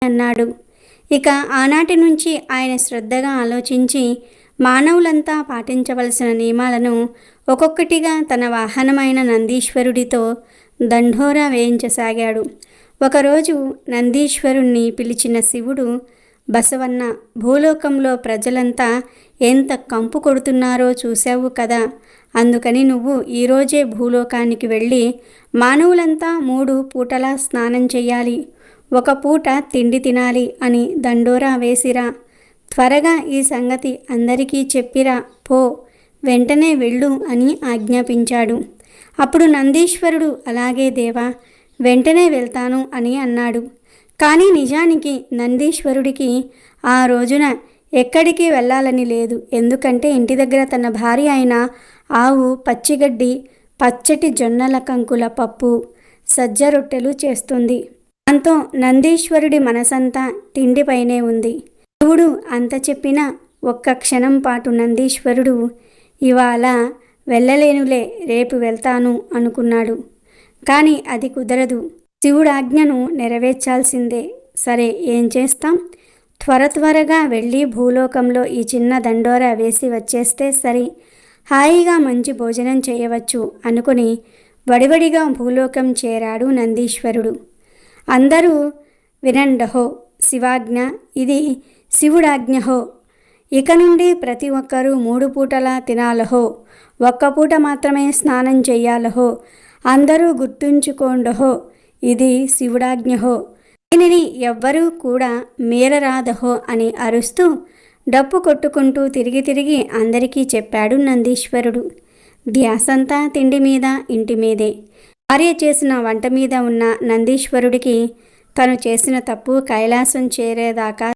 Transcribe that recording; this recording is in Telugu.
అన్నాడు. ఇక ఆనాటి నుంచి ఆయన శ్రద్ధగా ఆలోచించి మానవులంతా పాటించవలసిన నియమాలను ఒక్కొక్కటిగా తన వాహనమైన నందీశ్వరుడితో దండోరా వేయించసాగాడు. ఒకరోజు నందీశ్వరుణ్ణి పిలిచిన శివుడు, బసవన్న, భూలోకంలో ప్రజలంతా ఎంత కంపు కొడుతున్నారో చూశావు కదా, అందుకని నువ్వు ఈరోజే భూలోకానికి వెళ్ళి మానవులంతా 3 పూటలా స్నానం చెయ్యాలి, 1 పూట తిండి తినాలి అని దండోరా వేసిరా. త్వరగా ఈ సంగతి అందరికీ చెప్పిరా పో, వెంటనే వెళ్ళు అని ఆజ్ఞాపించాడు. అప్పుడు నందీశ్వరుడు అలాగే దేవా, వెంటనే వెళ్తాను అని అన్నాడు. కానీ నిజానికి నందీశ్వరుడికి ఆ రోజున ఎక్కడికి వెళ్ళాలని లేదు. ఎందుకంటే ఇంటి దగ్గర తన భార్య అయిన ఆవు పచ్చిగడ్డి, పచ్చటి జొన్నల కంకుల పప్పు, సజ్జ రొట్టెలు చేస్తుంది. దాంతో నందీశ్వరుడి మనసంతా తిండిపైనే ఉంది. శివుడు అంత చెప్పినా ఒక్క క్షణం పాటు నందీశ్వరుడు ఇవాళ వెళ్ళలేనులే, రేపు వెళ్తాను అనుకున్నాడు. కానీ అది కుదరదు. శివుడాజ్ఞను నెరవేర్చాల్సిందే. సరే, ఏం చేస్తాం, త్వరగా వెళ్ళి భూలోకంలో ఈ చిన్న దండోరా వేసి వచ్చేస్తే సరి, హాయిగా మంచి భోజనం చేయవచ్చు అనుకుని వడివడిగా భూలోకం చేరాడు నందీశ్వరుడు. అందరూ వినండహో, శివాజ్ఞ, ఇది శివుడాజ్ఞహో, ఇక నుండి ప్రతి ఒక్కరూ 3 పూటలా తినాలహో, 1 పూట మాత్రమే స్నానం చెయ్యాలహో, అందరూ గుర్తుంచుకోండహో, ఇది శివుడాజ్ఞహో, దీనిని ఎవ్వరూ కూడా మీరరాదహో అని అరుస్తూ డప్పు కొట్టుకుంటూ తిరిగి అందరికీ చెప్పాడు నందీశ్వరుడు. ధ్యాసంతా తిండి మీద, ఇంటి మీదే. భార్య చేసిన వంట మీద ఉన్న నందీశ్వరుడికి తను చేసిన తప్పు కైలాసం చేరేదాకా